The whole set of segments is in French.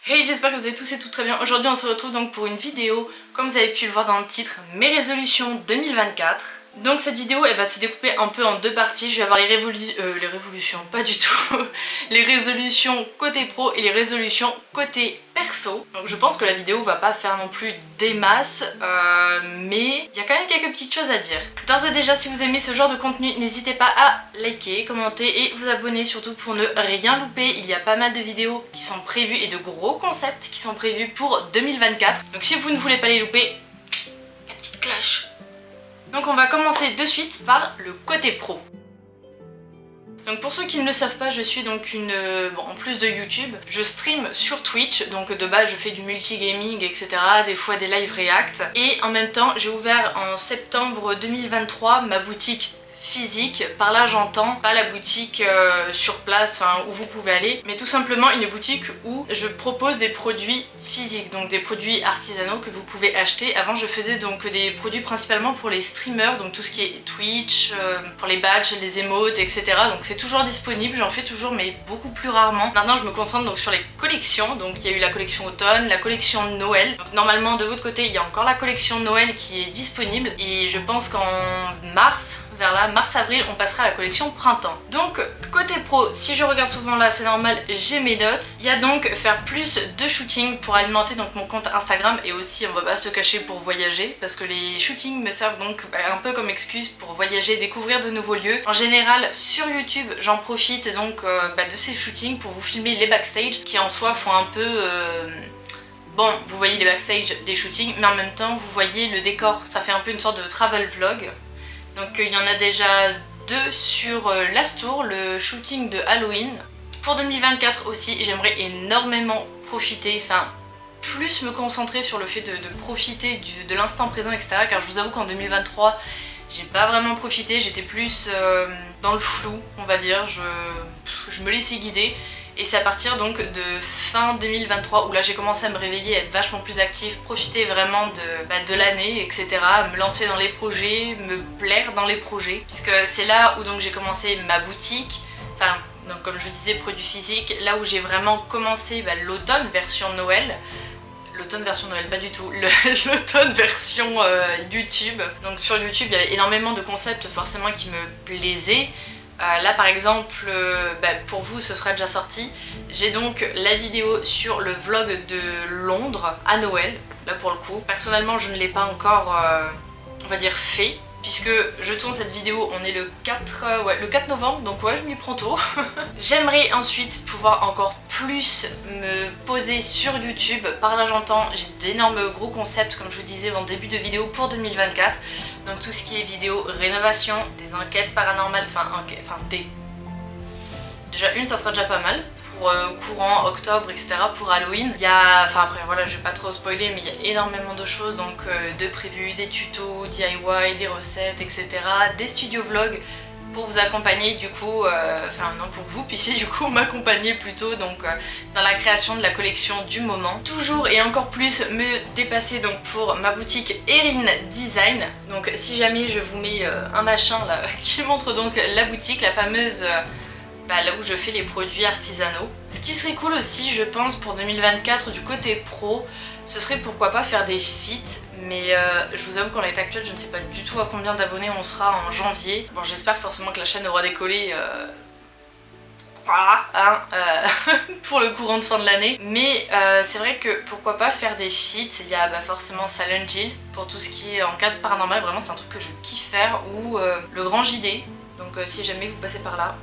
Hey, j'espère que vous allez tous et toutes très bien. Aujourd'hui on se retrouve donc pour une vidéo, comme vous avez pu le voir dans le titre, mes résolutions 2024. Donc cette vidéo elle va se découper un peu en deux parties. Je vais avoir les révolutions, pas du tout, les résolutions côté pro et les résolutions côté perso. Donc je pense que la vidéo va pas faire non plus des masses, mais il y a quand même quelques petites choses à dire. D'ores et déjà, si vous aimez ce genre de contenu, n'hésitez pas à liker, commenter et vous abonner, surtout pour ne rien louper. Il y a pas mal de vidéos qui sont prévues et de gros concepts qui sont prévus pour 2024. Donc si vous ne voulez pas les louper, la petite cloche. Donc on va commencer de suite par le côté pro. Donc pour ceux qui ne le savent pas, je suis donc en plus de YouTube, je stream sur Twitch, donc de base je fais du multigaming, etc. Des fois des live react. Et en même temps, j'ai ouvert en septembre 2023 ma boutique physique. Par là j'entends pas la boutique sur place, où vous pouvez aller, mais tout simplement une boutique où je propose des produits physiques, donc des produits artisanaux que vous pouvez acheter. Avant je faisais donc des produits principalement pour les streamers, donc tout ce qui est Twitch, pour les badges, les emotes, etc. Donc c'est toujours disponible, j'en fais toujours mais beaucoup plus rarement. Maintenant je me concentre donc sur les collections, donc il y a eu la collection automne, la collection Noël. Donc normalement de votre côté il y a encore la collection Noël qui est disponible et je pense qu'en mars, vers là, mars-avril, on passera à la collection printemps. Donc côté pro, si je regarde souvent là, c'est normal, j'ai mes notes. Il y a donc faire plus de shooting pour alimenter donc mon compte Instagram et aussi, on va pas se cacher, pour voyager, parce que les shootings me servent donc un peu comme excuse pour voyager, découvrir de nouveaux lieux. En général, sur YouTube, j'en profite donc de ces shootings pour vous filmer les backstage qui en soi font un peu... Bon, vous voyez les backstage des shootings, mais en même temps, vous voyez le décor. Ça fait un peu une sorte de travel vlog. Donc il y en a déjà deux sur l'Astour, le shooting de Halloween. Pour 2024 aussi, j'aimerais énormément profiter, plus me concentrer sur le fait de profiter de l'instant présent, etc. Car je vous avoue qu'en 2023, j'ai pas vraiment profité, j'étais plus dans le flou, on va dire, je me laissais guider. Et c'est à partir donc de fin 2023 où là j'ai commencé à me réveiller, à être vachement plus active, profiter vraiment de l'année, etc. Me lancer dans les projets, me plaire dans les projets. Puisque c'est là où donc j'ai commencé ma boutique, donc comme je vous disais, produits physiques, là où j'ai vraiment commencé l'automne version Noël. L'automne version Noël, pas du tout, l'automne version YouTube. Donc sur YouTube, il y a énormément de concepts forcément qui me plaisaient. Là par exemple, pour vous ce sera déjà sorti, j'ai donc la vidéo sur le vlog de Londres à Noël, là pour le coup. Personnellement je ne l'ai pas encore, on va dire, fait, puisque je tourne cette vidéo, on est le 4 novembre, donc ouais, je m'y prends tôt. J'aimerais ensuite pouvoir encore plus me poser sur YouTube. Par là j'entends, j'ai d'énormes gros concepts, comme je vous disais en début de vidéo, pour 2024. Donc tout ce qui est vidéo rénovation, des enquêtes paranormales, déjà une ça sera déjà pas mal, pour courant, octobre, etc. pour Halloween. Il y a, après voilà, je vais pas trop spoiler, mais il y a énormément de choses, donc de prévus, des tutos, DIY, des recettes, etc. Des studio vlogs pour vous accompagner du coup, pour que vous puissiez du coup m'accompagner plutôt donc dans la création de la collection du moment. Toujours et encore plus me dépasser donc pour ma boutique Erin Design. Donc si jamais je vous mets un machin là qui montre donc la boutique, la fameuse là où je fais les produits artisanaux. Ce qui serait cool aussi, je pense, pour 2024 du côté pro, ce serait pourquoi pas faire des feats, mais je vous avoue qu'en l'état actuel, je ne sais pas du tout à combien d'abonnés on sera en janvier. Bon, j'espère forcément que la chaîne aura décollé pour le courant de fin de l'année. Mais c'est vrai que pourquoi pas faire des feats. Il y a forcément Silent Hill pour tout ce qui est enquête paranormale, vraiment c'est un truc que je kiffe faire, ou le Grand JD, donc si jamais vous passez par là,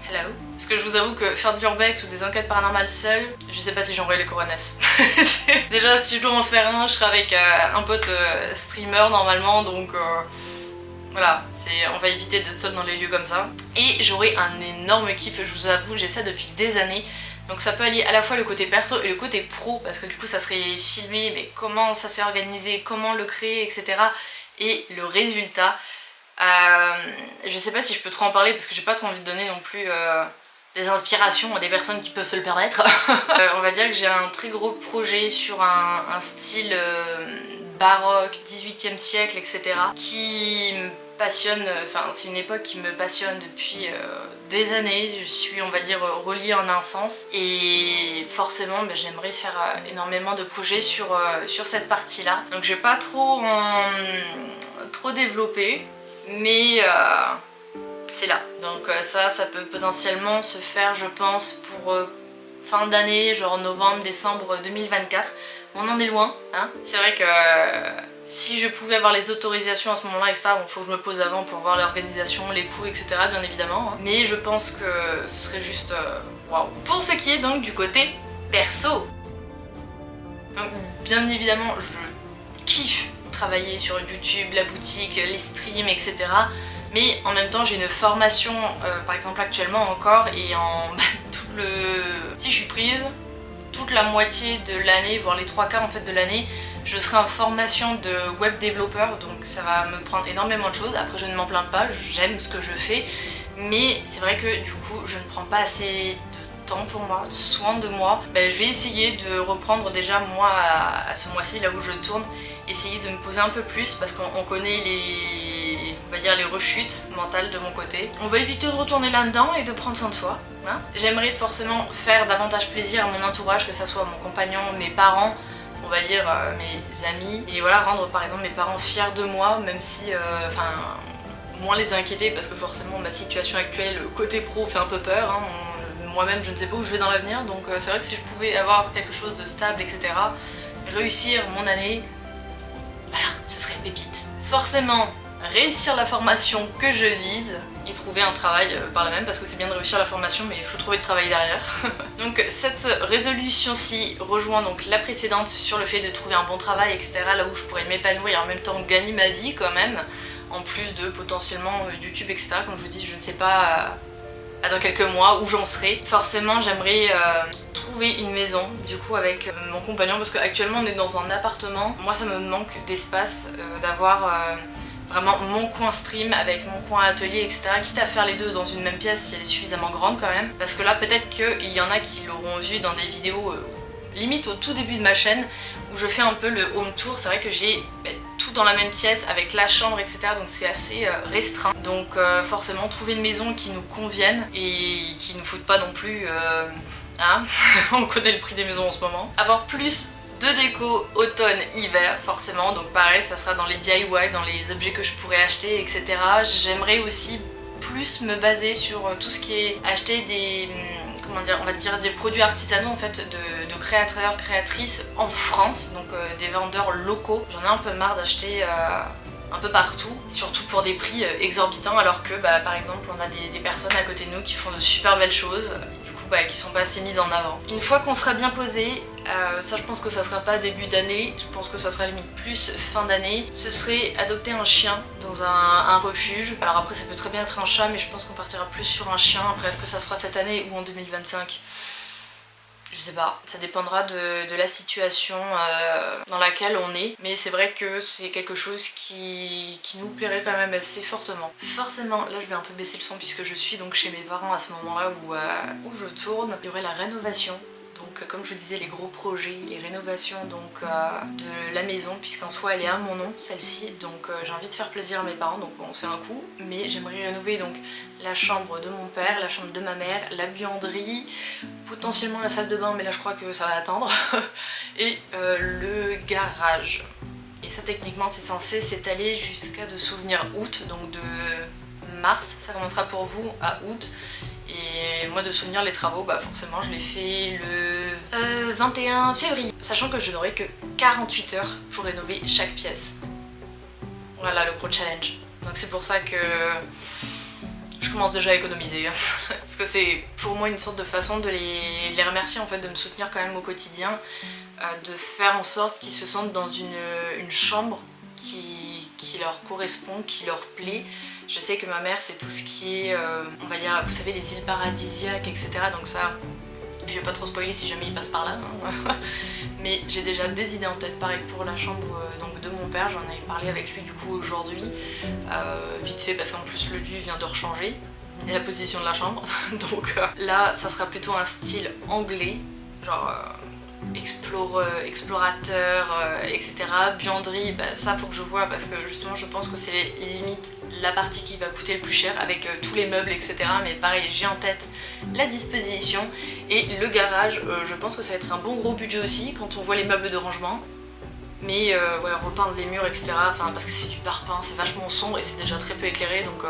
hello. Parce que je vous avoue que faire de l'urbex ou des enquêtes paranormales seule, je sais pas si j'envoie les coronesses. Déjà si je dois en faire un, je serai avec un pote streamer normalement, donc voilà, on va éviter d'être seul dans les lieux comme ça. Et j'aurai un énorme kiff, je vous avoue, j'ai ça depuis des années. Donc ça peut allier à la fois le côté perso et le côté pro, parce que du coup ça serait filmé, mais comment ça s'est organisé, comment le créer, etc. Et le résultat. Je sais pas si je peux trop en parler parce que j'ai pas trop envie de donner non plus des inspirations à des personnes qui peuvent se le permettre. On va dire que j'ai un très gros projet sur un style baroque, 18e siècle, etc. qui me passionne, enfin c'est une époque qui me passionne depuis des années. Je suis, on va dire, reliée en un sens et forcément j'aimerais faire énormément de projets sur cette partie-là. Donc je vais pas trop développer, mais c'est là. Donc ça peut potentiellement se faire, je pense, pour fin d'année, genre novembre, décembre 2024. On en est loin, hein. C'est vrai que si je pouvais avoir les autorisations à ce moment-là et ça, bon, faut que je me pose avant pour voir l'organisation, les coûts, etc. bien évidemment. Hein. Mais je pense que ce serait juste waouh. Pour ce qui est donc du côté perso. Donc, bien évidemment, je kiffe travailler sur YouTube, la boutique, les streams, etc. Mais en même temps, j'ai une formation, par exemple actuellement encore, et en tout le... Si je suis prise, toute la moitié de l'année, voire les 3/4 en fait de l'année, je serai en formation de web développeur, donc ça va me prendre énormément de choses. Après, je ne m'en plains pas, j'aime ce que je fais, mais c'est vrai que du coup, je ne prends pas assez de temps pour moi, soin de moi. Je vais essayer de reprendre déjà moi à ce mois-ci, là où je tourne, essayer de me poser un peu plus parce qu'on connaît on va dire les rechutes mentales de mon côté. On va éviter de retourner là-dedans et de prendre soin de soi. Hein. J'aimerais forcément faire davantage plaisir à mon entourage, que ça soit mon compagnon, mes parents, on va dire mes amis, et voilà, rendre par exemple mes parents fiers de moi, même si, moins les inquiéter parce que forcément ma situation actuelle, côté pro, fait un peu peur. Hein. Moi-même je ne sais pas où je vais dans l'avenir, donc c'est vrai que si je pouvais avoir quelque chose de stable, etc., réussir mon année, voilà, ce serait pépite. Forcément, réussir la formation que je vise et trouver un travail par la même, parce que c'est bien de réussir la formation mais il faut trouver le travail derrière. Donc cette résolution-ci rejoint donc la précédente sur le fait de trouver un bon travail, etc., là où je pourrais m'épanouir et en même temps gagner ma vie quand même, en plus de potentiellement YouTube, etc. Comme je vous dis, je ne sais pas dans quelques mois où j'en serai. Forcément j'aimerais trouver une maison du coup avec mon compagnon, parce qu'actuellement on est dans un appartement. Moi ça me manque d'espace, d'avoir vraiment mon coin stream avec mon coin atelier, etc. Quitte à faire les deux dans une même pièce si elle est suffisamment grande quand même. Parce que là peut-être qu'il y en a qui l'auront vu dans des vidéos limite au tout début de ma chaîne où je fais un peu le home tour. C'est vrai que j'ai tout dans la même pièce avec la chambre, etc. Donc c'est assez restreint. Donc forcément trouver une maison qui nous convienne et qui nous foute pas non plus... hein on connaît le prix des maisons en ce moment. Avoir plus de déco automne-hiver forcément, donc pareil ça sera dans les DIY, dans les objets que je pourrais acheter, etc. J'aimerais aussi plus me baser sur tout ce qui est acheter des... comment dire, on va dire des produits artisanaux en fait de créateurs, créatrices en France, donc des vendeurs locaux. J'en ai un peu marre d'acheter un peu partout, surtout pour des prix exorbitants, alors que par exemple on a des personnes à côté de nous qui font de super belles choses, qui sont pas assez mises en avant. Une fois qu'on sera bien posé, ça je pense que ça sera pas début d'année, je pense que ça sera limite plus fin d'année, ce serait adopter un chien dans un refuge. Alors après ça peut très bien être un chat, mais je pense qu'on partira plus sur un chien. Après est-ce que ça se fera cette année ou en 2025 ? Je sais pas, ça dépendra de la situation dans laquelle on est, mais c'est vrai que c'est quelque chose qui nous plairait quand même assez fortement. Forcément, là je vais un peu baisser le son puisque je suis donc chez mes parents à ce moment-là où je tourne. Il y aurait la rénovation. Donc comme je vous disais, les gros projets, les rénovations donc de la maison, puisqu'en soi elle est à mon nom celle-ci, donc j'ai envie de faire plaisir à mes parents, donc bon c'est un coup, mais j'aimerais rénover donc la chambre de mon père, la chambre de ma mère, la buanderie, potentiellement la salle de bain, mais là je crois que ça va attendre, et le garage. Et ça techniquement c'est censé s'étaler jusqu'à de souvenirs août, donc de mars, ça commencera pour vous à août. Et moi de souvenir les travaux, forcément je les fais le 21 février. Sachant que je n'aurai que 48 heures pour rénover chaque pièce. Voilà le gros challenge. Donc c'est pour ça que je commence déjà à économiser. Parce que c'est pour moi une sorte de façon de les remercier en fait, de me soutenir quand même au quotidien. De faire en sorte qu'ils se sentent dans une chambre qui leur correspond, qui leur plaît. Je sais que ma mère c'est tout ce qui est, on va dire, vous savez les îles paradisiaques, etc. Donc ça, je vais pas trop spoiler si jamais il passe par là. Hein. Mais j'ai déjà des idées en tête, pareil pour la chambre donc, de mon père, j'en avais parlé avec lui du coup aujourd'hui. Vite fait parce qu'en plus le lieu vient de rechanger, et la position de la chambre. Donc là ça sera plutôt un style anglais, genre explorateur, etc. Buanderie, bah, ça faut que je vois parce que justement je pense que c'est limite la partie qui va coûter le plus cher avec tous les meubles, etc. Mais pareil, j'ai en tête la disposition. Et le garage, je pense que ça va être un bon gros budget aussi quand on voit les meubles de rangement. Mais ouais, repeindre les murs, etc. Enfin, parce que c'est du parpaing, c'est vachement sombre et c'est déjà très peu éclairé, donc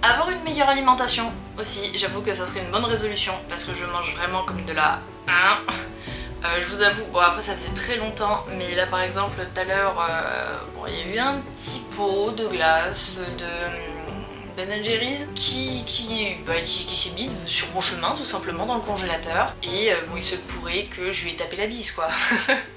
avoir une meilleure alimentation aussi, j'avoue que ça serait une bonne résolution parce que je mange vraiment comme de la... je vous avoue, bon après ça faisait très longtemps, mais là par exemple tout à l'heure, bon, il y a eu un petit pot de glace de Ben & Jerry's qui s'est mis sur mon chemin tout simplement dans le congélateur et bon il se pourrait que je lui ai tapé la bise quoi.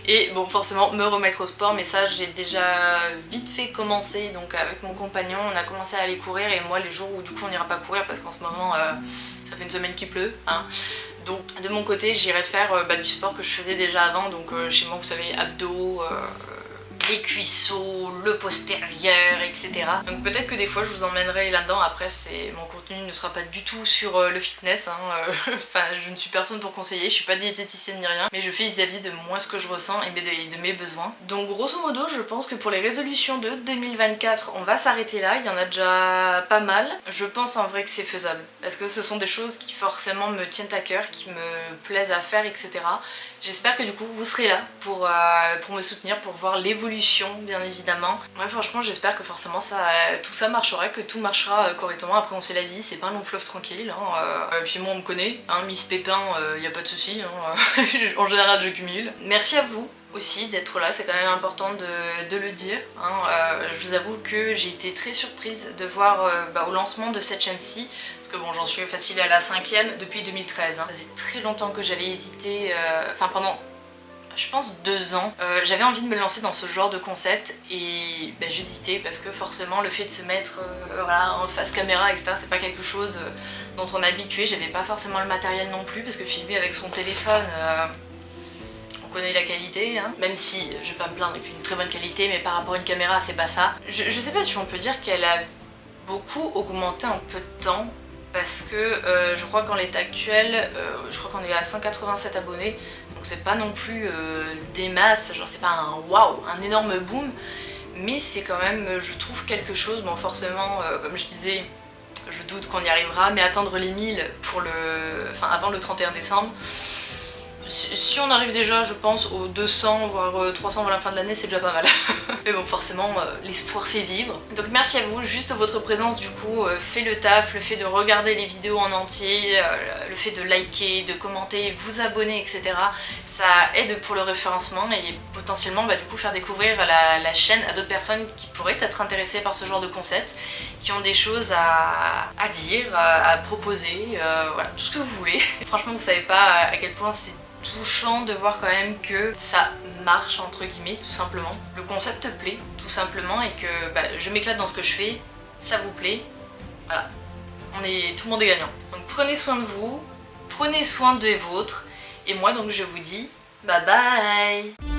Et bon forcément me remettre au sport, mais ça j'ai déjà vite fait commencer, donc avec mon compagnon on a commencé à aller courir et moi les jours où du coup on n'ira pas courir parce qu'en ce moment ça fait une semaine qu'il pleut hein. Donc de mon côté j'irai faire du sport que je faisais déjà avant, donc chez moi vous savez abdos, les cuisseaux, le postérieur, etc. Donc peut-être que des fois je vous emmènerai là-dedans, après mon contenu ne sera pas du tout sur le fitness, hein. Enfin je ne suis personne pour conseiller, je suis pas diététicienne ni rien, mais je fais vis-à-vis de moi ce que je ressens et de mes besoins. Donc grosso modo je pense que pour les résolutions de 2024 on va s'arrêter là, il y en a déjà pas mal. Je pense en vrai que c'est faisable, parce que ce sont des choses qui forcément me tiennent à cœur, qui me plaisent à faire, etc. J'espère que du coup vous serez là pour me soutenir, pour voir l'évolution bien évidemment. Ouais franchement j'espère que forcément tout ça marchera, que tout marchera correctement. Après on sait la vie, c'est pas un long fleuve tranquille. Hein. Puis moi on me connaît, hein, Miss Pépin, y a pas de souci. Hein. En général je cumule. Merci à vous aussi d'être là, c'est quand même important de le dire. Hein. Je vous avoue que j'ai été très surprise de voir au lancement de cette chaîne-ci, parce que bon j'en suis facile à la 5e depuis 2013. Hein. Ça faisait très longtemps que j'avais hésité, enfin pendant je pense 2 ans, j'avais envie de me lancer dans ce genre de concept et j'hésitais parce que forcément le fait de se mettre voilà, en face caméra etc c'est pas quelque chose dont on est habitué, j'avais pas forcément le matériel non plus parce que filmer avec son téléphone on connaît la qualité, hein. Même si je vais pas me plaindre, il fait une très bonne qualité, mais par rapport à une caméra c'est pas ça. Je sais pas si on peut dire qu'elle a beaucoup augmenté en peu de temps parce que je crois qu'en l'état actuel, je crois qu'on est à 187 abonnés, donc c'est pas non plus des masses, genre c'est pas un waouh, un énorme boom, mais c'est quand même, je trouve, quelque chose. Bon forcément, comme je disais, je doute qu'on y arrivera, mais atteindre les 1000 avant le 31 décembre, si on arrive déjà je pense aux 200 voire 300 à la fin de l'année c'est déjà pas mal. Mais bon forcément l'espoir fait vivre. Donc merci à vous, juste votre présence du coup fait le taf, le fait de regarder les vidéos en entier, le fait de liker, de commenter, vous abonner etc. Ça aide pour le référencement et potentiellement du coup faire découvrir la chaîne à d'autres personnes qui pourraient être intéressées par ce genre de concept, qui ont des choses à dire, à proposer, voilà, tout ce que vous voulez. Et franchement vous savez pas à quel point c'est touchant de voir quand même que ça marche entre guillemets tout simplement. Le concept plaît tout simplement et que je m'éclate dans ce que je fais, ça vous plaît, voilà, tout le monde est gagnant. Donc prenez soin de vous, prenez soin des vôtres et moi donc je vous dis bye bye.